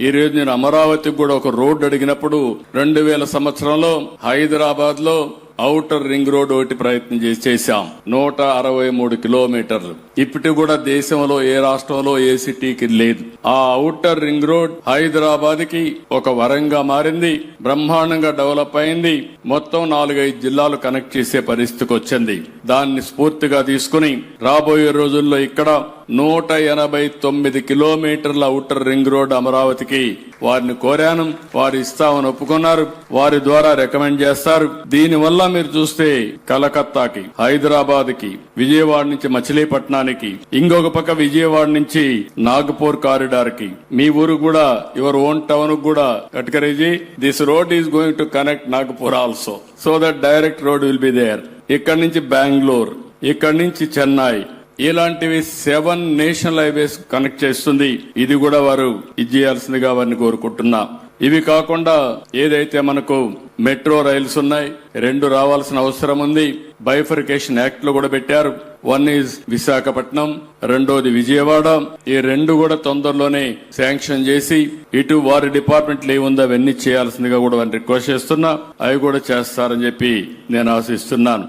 ఈ రోజు నేను అమరావతికి కూడా ఒక రోడ్డు అడిగినప్పుడు 2000 సంవత్సరంలో హైదరాబాద్ లో ఔటర్ రింగ్ రోడ్ ఒకటి ప్రయత్నం చేశాం. 163 కిలోమీటర్లు. ఇప్పటి కూడా దేశంలో ఏ రాష్ట్రంలో ఏ సిటీకి లేదు. ఆ ఔటర్ రింగ్ రోడ్ హైదరాబాద్ కి ఒక వరంగా మారింది. బ్రహ్మాండంగా డెవలప్ అయింది. మొత్తం 4-5 జిల్లాలు కనెక్ట్ చేసే పరిస్థితికి వచ్చింది. దాన్ని స్ఫూర్తిగా తీసుకుని రాబోయే రోజుల్లో ఇక్కడ 189 కిలోమీటర్ల ఔటర్ రింగ్ రోడ్ అమరావతికి వారిని కోరాను. వారు ఇస్తామని ఒప్పుకున్నారు. వారి ద్వారా రికమెండ్ చేస్తారు. దీనివల్ల మీరు చూస్తే కలకత్తాకి, హైదరాబాద్ కి, విజయవాడ నుంచి మచిలీపట్నానికి, ఇంకొక పక్క విజయవాడ నుంచి నాగపూర్ కారిడార్ కి, మీ ఊరు కూడా యువర్ ఓన్ టౌన్ కూడా Gadkariji this road is going to connect Nagpur also so that direct road will be there. ఇక్కడి నుంచి బెంగళూరు, ఇక్కడి నుంచి చెన్నై, ఇలాంటివి 7 నేషనల్ హైవేస్ కనెక్ట్ చేస్తుంది. ఇది కూడా వారు ఇచ్చేయాల్సిందిగా వారిని కోరుకుంటున్నా. ఇవి కాకుండా ఏదైతే మనకు మెట్రో రైల్స్ ఉన్నాయి, 2 రావాల్సిన అవసరం ఉంది. బైఫర్కేషన్ యాక్ట్ లో కూడా పెట్టారు. 1 ఈజ్ విశాఖపట్నం, 2ది విజయవాడ. ఈ 2 కూడా తొందరలోనే శాంక్షన్ చేసి ఇటు వారి డిపార్ట్మెంట్ లో ఏముందో అవన్నీ చేయాల్సిందిగా కూడా వారిని రిక్వెస్ట్ చేస్తున్నా. అవి కూడా చేస్తారని చెప్పి నేను ఆశిస్తున్నాను.